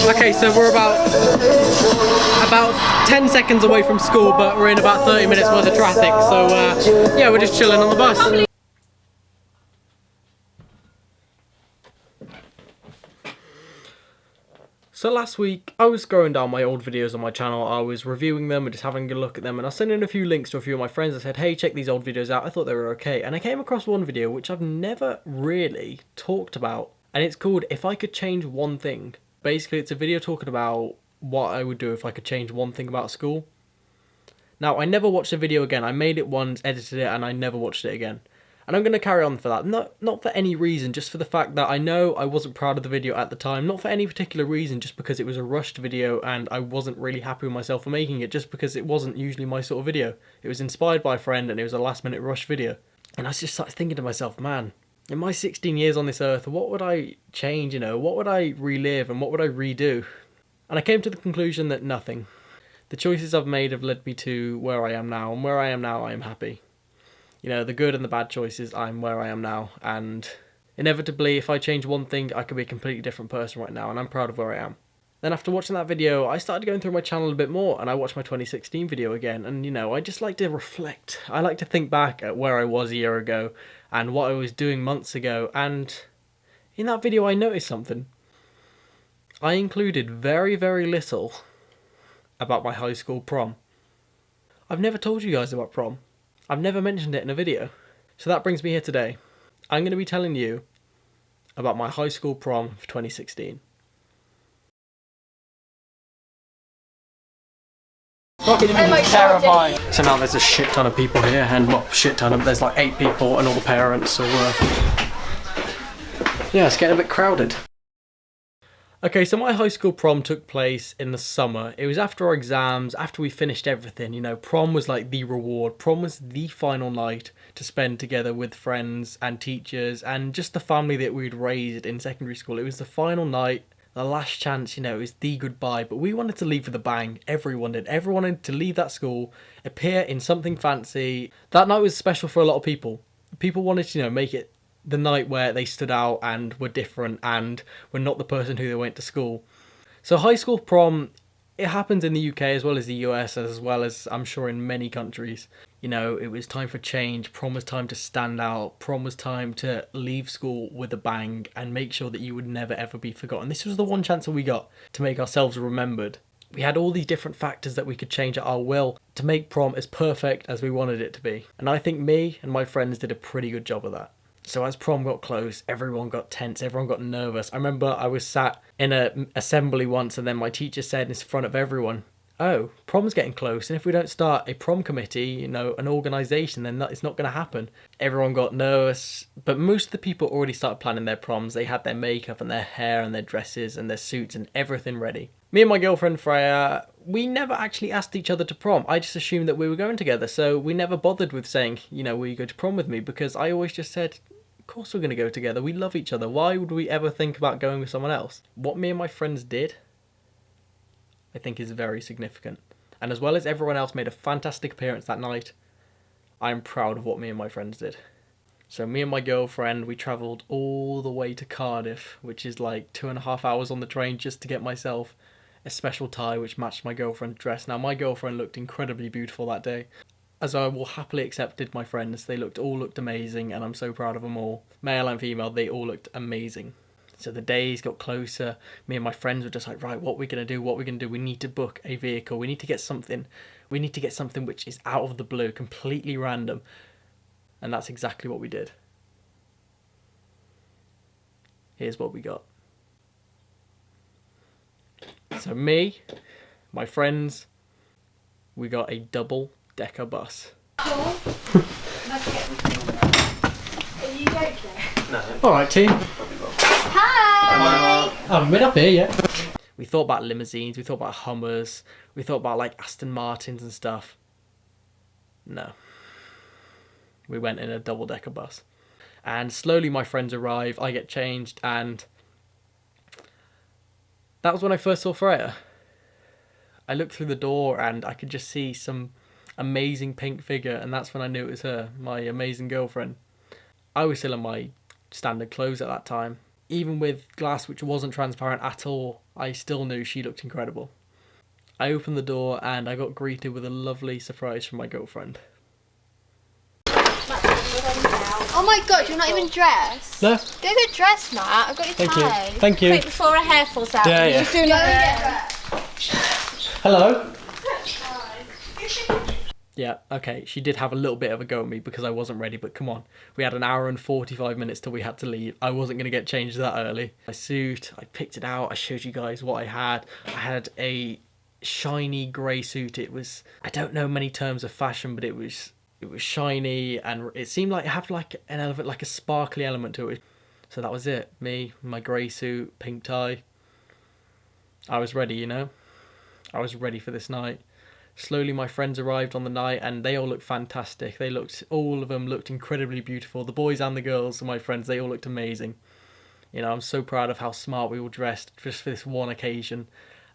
Okay, so we're about 10 seconds away from school, but we're in about 30 minutes worth of traffic, so yeah, we're just chilling on the bus. So last week, I was scrolling down my old videos on my channel, I was reviewing them and just having a look at them, and I sent in a few links to a few of my friends. I said, hey, check these old videos out, I thought they were okay. And I came across one video which I've never really talked about, and it's called If I Could Change One Thing. Basically, it's a video talking about what I would do if I could change one thing about school. Now, I never watched the video again. I made it once, edited it, and I never watched it again. And I'm going to carry on for that. Not for any reason, just for the fact that I know I wasn't proud of the video at the time. Not for any particular reason, just because it was a rushed video and I wasn't really happy with myself for making it, just because it wasn't usually my sort of video. It was inspired by a friend and it was a last minute rush video. And I just started thinking to myself, man, in my 16 years on this earth, what would I change, you know? What would I relive and what would I redo? And I came to the conclusion that nothing. The choices I've made have led me to where I am now, and where I am now, I am happy. You know, the good and the bad choices, I'm where I am now, and inevitably, if I change one thing, I could be a completely different person right now, and I'm proud of where I am. Then after watching that video, I started going through my channel a bit more, and I watched my 2016 video again, and you know, I just like to reflect. I like to think back at where I was a year ago, and what I was doing months ago, and in that video I noticed something. I included very, very little about my high school prom. I've never told you guys about prom. I've never mentioned it in a video. So that brings me here today. I'm going to be telling you about my high school prom for 2016. Terrifying. So now there's a shit ton of people here, and well, shit ton of, there's like 8 people and all the parents, so yeah, it's getting a bit crowded. Okay, so my high school prom took place in the summer. It was after our exams, after we finished everything, you know, prom was like the reward. Prom was the final night to spend together with friends and teachers and just the family that we'd raised in secondary school. It was the final night, the last chance, you know, it was the goodbye. But we wanted to leave with a bang. Everyone did. Everyone wanted to leave that school, appear in something fancy. That night was special for a lot of people. People wanted to, you know, make it the night where they stood out and were different and were not the person who they went to school. So high school prom, it happens in the UK as well as the US, as well as I'm sure in many countries. You know, it was time for change. Prom was time to stand out. Prom was time to leave school with a bang and make sure that you would never ever be forgotten. This was the one chance that we got to make ourselves remembered. We had all these different factors that we could change at our will to make prom as perfect as we wanted it to be. And I think me and my friends did a pretty good job of that. So as prom got close, everyone got tense, everyone got nervous. I remember I was sat in an assembly once and then my teacher said in front of everyone, oh, prom's getting close, and if we don't start a prom committee, you know, an organisation, then it's not going to happen. Everyone got nervous, but most of the people already started planning their proms. They had their makeup and their hair and their dresses and their suits and everything ready. Me and my girlfriend Freya, we never actually asked each other to prom. I just assumed that we were going together, so we never bothered with saying, you know, will you go to prom with me? Because I always just said, of course we're going to go together. We love each other. Why would we ever think about going with someone else? What me and my friends did, I think is very significant. And as well as everyone else made a fantastic appearance that night, I'm proud of what me and my friends did. So me and my girlfriend, we travelled all the way to Cardiff, which is like 2.5 hours on the train just to get myself a special tie which matched my girlfriend's dress. Now my girlfriend looked incredibly beautiful that day. As I will happily accepted my friends, they all looked amazing, and I'm so proud of them all. Male and female, they all looked amazing. So the days got closer. Me and my friends were just like, right, what are we going to do? What are we going to do? We need to book a vehicle. We need to get something. We need to get something which is out of the blue, completely random. And that's exactly what we did. Here's what we got. So me, my friends, we got a double-decker bus. Cool. Are you joking? No. Alright, team. Hi! I haven't been up here yet. We thought about limousines, we thought about Hummers, we thought about like Aston Martins and stuff. No. We went in a double-decker bus. And slowly my friends arrive, I get changed, and that was when I first saw Freya. I looked through the door and I could just see some amazing pink figure, and that's when I knew it was her, my amazing girlfriend. I was still in my standard clothes at that time. Even with glass which wasn't transparent at all, I still knew she looked incredible. I opened the door and I got greeted with a lovely surprise from my girlfriend. Oh my god, you're not even dressed? No. Go get dressed, Matt. I've got your Thank tie. you. Thank you. Quick before her hair falls out. Yeah, yeah. Go and get dressed. Hello. Yeah, okay, she did have a little bit of a go at me because I wasn't ready, but come on. We had an hour and 45 minutes till we had to leave. I wasn't going to get changed that early. My suit, I picked it out. I showed you guys what I had. I had a shiny grey suit. It was, I don't know many terms of fashion, but it was shiny and it seemed like it had like an element, like a sparkly element to it. So that was it. Me, my grey suit, pink tie. I was ready, you know? I was ready for this night. Slowly my friends arrived on the night and they all looked fantastic. All of them looked incredibly beautiful. The boys and the girls, my friends, they all looked amazing. You know, I'm so proud of how smart we all dressed just for this one occasion.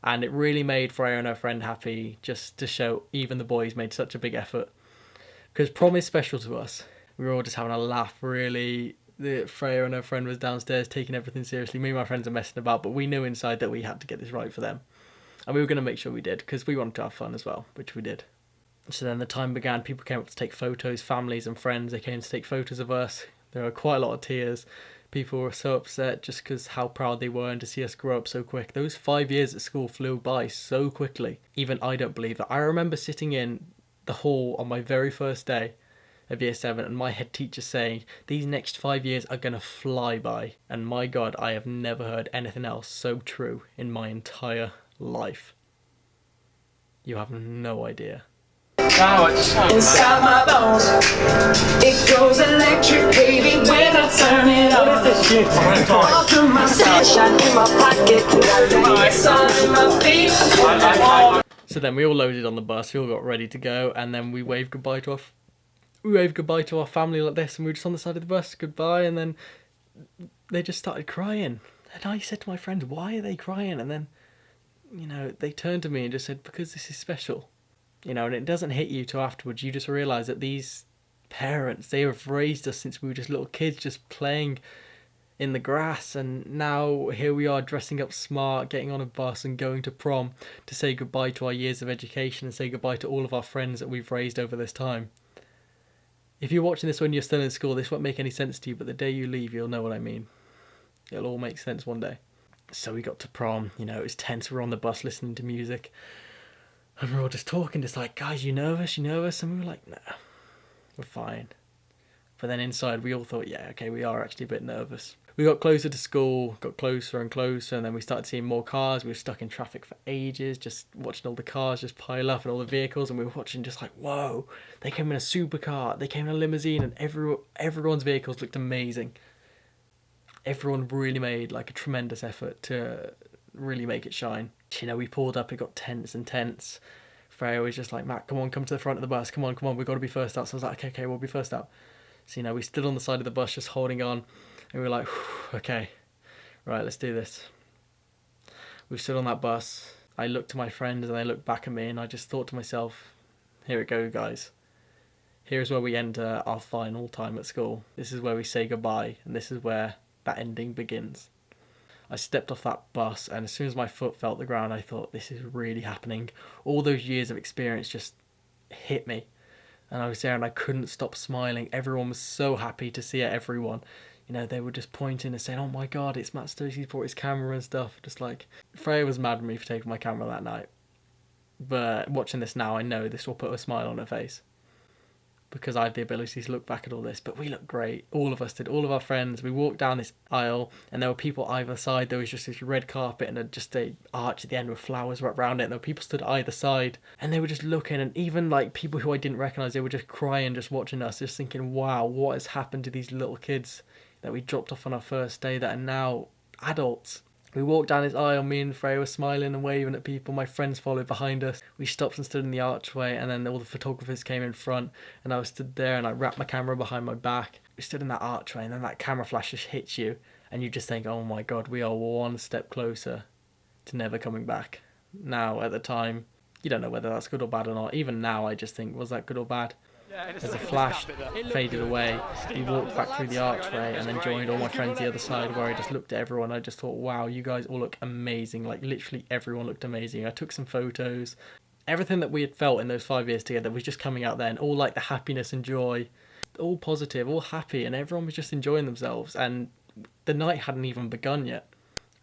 And it really made Freya and her friend happy just to show even the boys made such a big effort. Because prom is special to us. We were all just having a laugh, really. Freya and her friend was downstairs taking everything seriously. Me and my friends are messing about, but we knew inside that we had to get this right for them. And we were going to make sure we did, because we wanted to have fun as well, which we did. So then the time began, people came up to take photos, families and friends, they came to take photos of us. There were quite a lot of tears. People were so upset just because how proud they were and to see us grow up so quick. Those 5 years at school flew by so quickly. Even I don't believe it. I remember sitting in the hall on my very first day of year 7 and my head teacher saying, these next 5 years are going to fly by. And my God, I have never heard anything else so true in my entire life. You have no idea. Now it's inside my bones. It goes electric, baby, when I turn it on. What is this shit? All through my sunshine in my pocket, my sun in my feet. So then we all loaded on the bus, we all got ready to go, and then we waved goodbye to our family like this, and we were just on the side of the bus, goodbye, and then they just started crying. And I said to my friends, why are they crying? And then, you know, they turned to me and just said, because this is special. You know, and it doesn't hit you till afterwards. You just realise that these parents, they have raised us since we were just little kids, just playing in the grass, and now here we are dressing up smart, getting on a bus and going to prom to say goodbye to our years of education and say goodbye to all of our friends that we've raised over this time. If you're watching this when you're still in school, this won't make any sense to you, but the day you leave, you'll know what I mean. It'll all make sense one day. So we got to prom, you know, it was tense. We were on the bus listening to music and we were all just talking, just like, guys, you nervous? And we were like, nah, we're fine. But then inside we all thought, yeah, okay, we are actually a bit nervous. We got closer to school, got closer and closer, and then we started seeing more cars. We were stuck in traffic for ages, just watching all the cars just pile up and all the vehicles, and we were watching just like, whoa, they came in a supercar, they came in a limousine, and everyone's vehicles looked amazing. Everyone really made like a tremendous effort to really make it shine. You know, we pulled up, it got tense and tense. Freya was just like, Matt, come to the front of the bus, come on, we've got to be first up. So I was like, okay, we'll be first up. So, you know, we stood on the side of the bus just holding on, and we were like, okay, right, let's do this. We stood on that bus. I looked to my friends and they looked back at me, and I just thought to myself, here it goes, guys. Here's where we enter our final time at school. This is where we say goodbye, and this is where that ending begins. I stepped off that bus, and as soon as my foot felt the ground, I thought, this is really happening. All those years of experience just hit me. And I was there and I couldn't stop smiling. Everyone was so happy to see it, everyone. You know, they were just pointing and saying, oh my God, it's Matt Stokes, he's brought his camera and stuff. Just like, Freya was mad at me for taking my camera that night. But watching this now, I know this will put a smile on her face. Because I have the ability to look back at all this. But we looked great. All of us did. All of our friends. We walked down this aisle and there were people either side. There was just this red carpet and just a arch at the end with flowers wrapped around it. And there were people stood either side. And they were just looking. And even like people who I didn't recognise, they were just crying, just watching us. Just thinking, wow, what has happened to these little kids that we dropped off on our first day that are now adults? We walked down this aisle, me and Freya were smiling and waving at people. My friends followed behind us. We stopped and stood in the archway, and then all the photographers came in front, and I was stood there and I wrapped my camera behind my back. We stood in that archway, and then that camera flash just hits you, and you just think, oh my God, we are one step closer to never coming back. Now, at the time, you don't know whether that's good or bad or not. Even now, I just think, was that good or bad? As the flash faded away, we walked back through the archway and then joined all my friends the other side, where I just looked at everyone. I just thought, wow, you guys all look amazing. Like, literally everyone looked amazing. I took some photos. Everything that we had felt in those 5 years together was just coming out then. All like the happiness and joy, all positive, all happy, and everyone was just enjoying themselves. And the night hadn't even begun yet.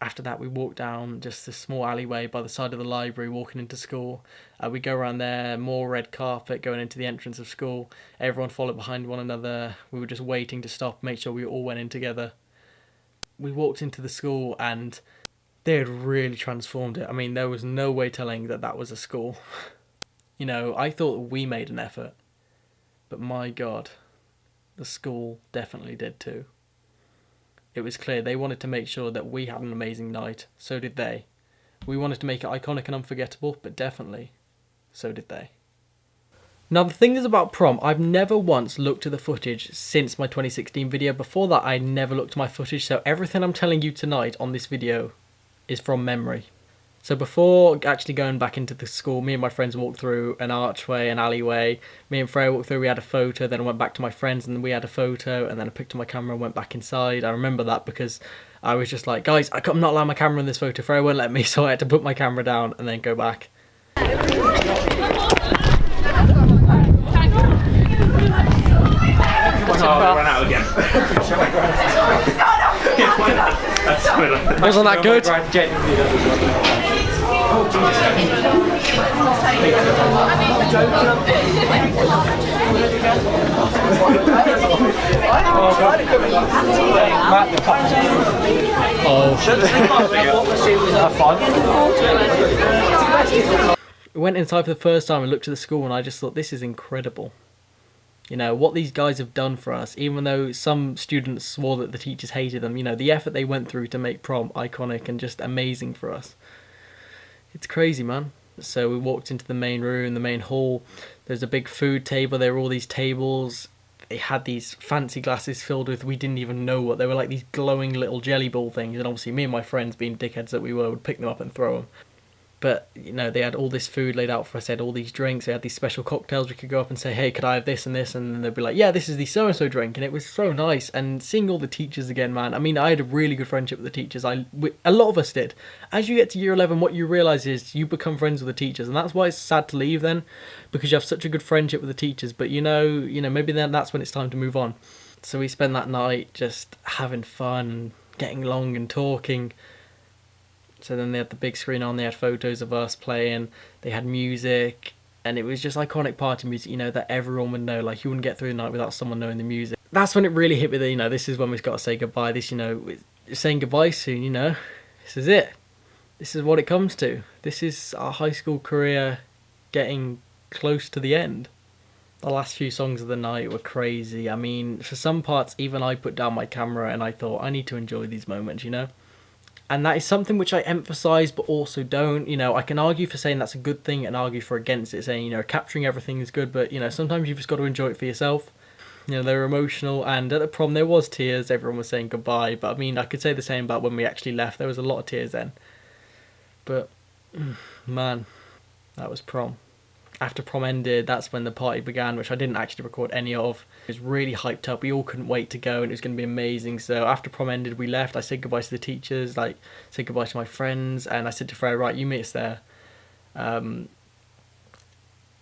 After that, we walked down just this small alleyway by the side of the library, walking into school. We go around there, more red carpet going into the entrance of school. Everyone followed behind one another. We were just waiting to stop, make sure we all went in together. We walked into the school and they had really transformed it. I mean, there was no way telling that that was a school. You know, I thought we made an effort, but my God, the school definitely did too. It was clear they wanted to make sure that we had an amazing night. So did they. We wanted to make it iconic and unforgettable, but definitely, so did they. Now, the thing is about prom, I've never once looked at the footage since my 2016 video. Before that, I never looked at my footage, so everything I'm telling you tonight on this video is from memory. So before actually going back into the school, me and my friends walked through an archway, an alleyway. Me and Freya walked through, we had a photo, then I went back to my friends and we had a photo, and then I picked up my camera and went back inside. I remember that because I was just like, guys, I'm not allowing my camera in this photo. Freya won't let me, so I had to put my camera down and then go back. Run out again. Wasn't that good? We went inside for the first time and looked at the school and I just thought, this is incredible. You know, what these guys have done for us, even though some students swore that the teachers hated them, you know, the effort they went through to make prom iconic and just amazing for us. It's crazy, man. So we walked into the main room, the main hall. There's a big food table. There were all these tables. They had these fancy glasses filled with, we didn't even know what. They were like these glowing little jelly ball things. And obviously me and my friends, being dickheads that we were, would pick them up and throw them. But, you know, they had all this food laid out for us. They had all these drinks. They had these special cocktails. We could go up and say, hey, could I have this and this? And then they'd be like, yeah, this is the so-and-so drink. And it was so nice. And seeing all the teachers again, man. I mean, I had a really good friendship with the teachers. A lot of us did. As you get to year 11, what you realise is you become friends with the teachers. And that's why it's sad to leave then. Because you have such a good friendship with the teachers. But, you know, maybe then that's when it's time to move on. So we spent that night just having fun, getting along and talking. So then they had the big screen on, they had photos of us playing, they had music, and it was just iconic party music, you know, that everyone would know. Like, you wouldn't get through the night without someone knowing the music. That's when it really hit me that, you know, this is when we've got to say goodbye. This, you know, we're saying goodbye soon, you know. This is it. This is what it comes to. This is our high school career getting close to the end. The last few songs of the night were crazy. I mean, for some parts, even I put down my camera and I thought, I need to enjoy these moments, you know. And that is something which I emphasise but also don't. You know, I can argue for saying that's a good thing and argue for against it, saying, you know, capturing everything is good, but, you know, sometimes you've just got to enjoy it for yourself. You know, they were emotional, and at the prom there was tears, everyone was saying goodbye, but I mean, I could say the same about when we actually left, there was a lot of tears then. But, man, that was prom. After prom ended, that's when the party began, which I didn't actually record any of. It was really hyped up. We all couldn't wait to go, and it was going to be amazing. So after prom ended, we left. I said goodbye to the teachers, like, said goodbye to my friends, and I said to Freya, right, you meet us there. And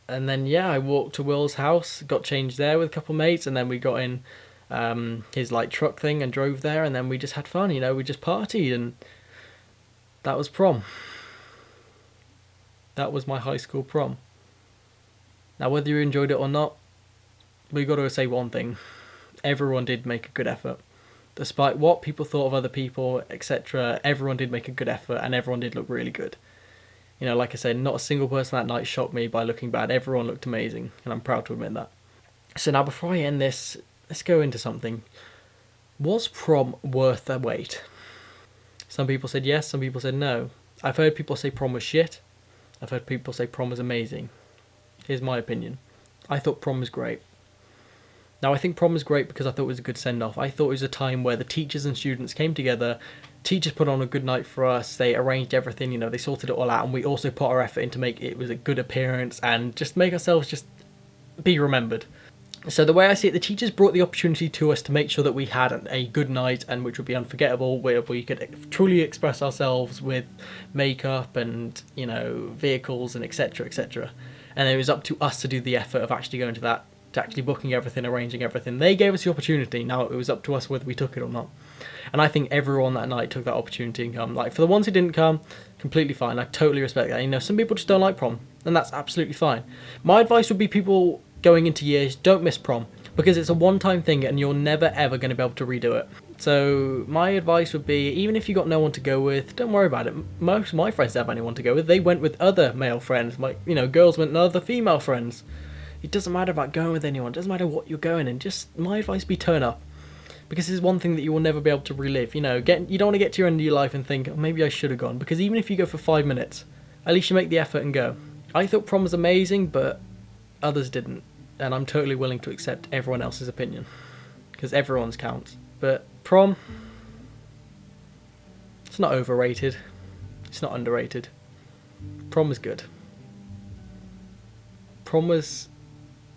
then, yeah, I walked to Will's house, got changed there with a couple of mates, and then we got in his, like, truck thing and drove there, and then we just had fun, you know, we just partied, and that was prom. That was my high school prom. Now, whether you enjoyed it or not, we've got to say one thing. Everyone did make a good effort. Despite what people thought of other people, etc., everyone did make a good effort and everyone did look really good. You know, like I said, not a single person that night shocked me by looking bad. Everyone looked amazing, and I'm proud to admit that. So now, before I end this, let's go into something. Was prom worth the wait? Some people said yes, some people said no. I've heard people say prom was shit. I've heard people say prom was amazing. Here's my opinion. I thought prom was great. Now, I think prom was great because I thought it was a good send-off. I thought it was a time where the teachers and students came together. Teachers put on a good night for us. They arranged everything, you know, they sorted it all out. And we also put our effort in to make it was a good appearance and just make ourselves just be remembered. So the way I see it, the teachers brought the opportunity to us to make sure that we had a good night, and which would be unforgettable, where we could truly express ourselves with makeup and, you know, vehicles and etc, etc. And it was up to us to do the effort of actually going to that, to actually booking everything, arranging everything. They gave us the opportunity. Now it was up to us whether we took it or not. And I think everyone that night took that opportunity and come. Like, for the ones who didn't come, completely fine. I totally respect that. You know, some people just don't like prom, and that's absolutely fine. My advice would be, people going into years, don't miss prom, because it's a one-time thing and you're never ever going to be able to redo it. So my advice would be, even if you got no one to go with, don't worry about it. Most of my friends don't have anyone to go with. They went with other male friends. My, you know, girls went with other female friends. It doesn't matter about going with anyone. It doesn't matter what you're going in. Just, my advice would be, turn up. Because this is one thing that you will never be able to relive. You know, you don't want to get to your end of your life and think, oh, maybe I should have gone. Because even if you go for 5 minutes, at least you make the effort and go. I thought prom was amazing, but others didn't. And I'm totally willing to accept everyone else's opinion, because everyone's counts. But prom, it's not overrated, it's not underrated. Prom was good. Prom was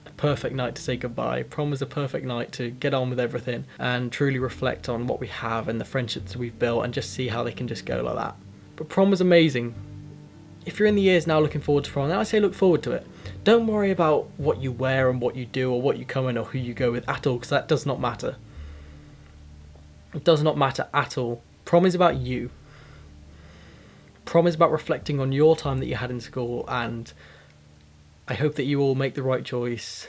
a perfect night to say goodbye. Prom was a perfect night to get on with everything and truly reflect on what we have and the friendships we've built, and just see how they can just go like that. But prom was amazing. If you're in the years now looking forward to prom, then I say look forward to it. Don't worry about what you wear and what you do or what you come in or who you go with at all, because that does not matter. It does not matter at all. Prom is about you. Prom is about reflecting on your time that you had in school, and I hope that you all make the right choice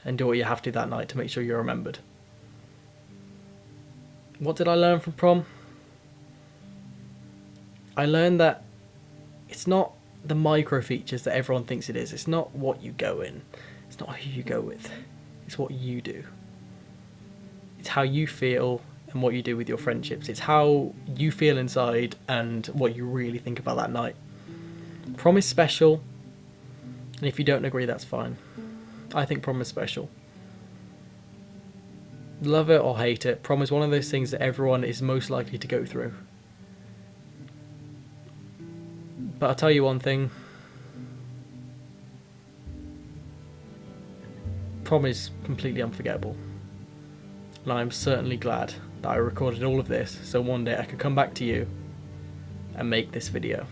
and do what you have to that night to make sure you're remembered. What did I learn from prom? I learned that it's not the micro features that everyone thinks it is. It's not what you go in. It's not who you go with. It's what you do. It's how you feel and what you do with your friendships. It's how you feel inside and what you really think about that night. Prom is special, and if you don't agree, that's fine. I think prom is special. Love it or hate it, prom is one of those things that everyone is most likely to go through. But I'll tell you one thing. Prom is completely unforgettable. And I'm certainly glad that I recorded all of this, so one day I could come back to you and make this video.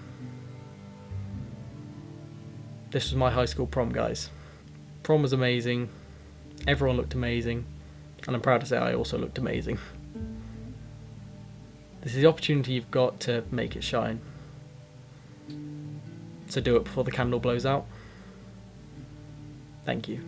This was my high school prom, guys. Prom was amazing. Everyone looked amazing. And I'm proud to say I also looked amazing. This is the opportunity you've got to make it shine. So do it before the candle blows out. Thank you.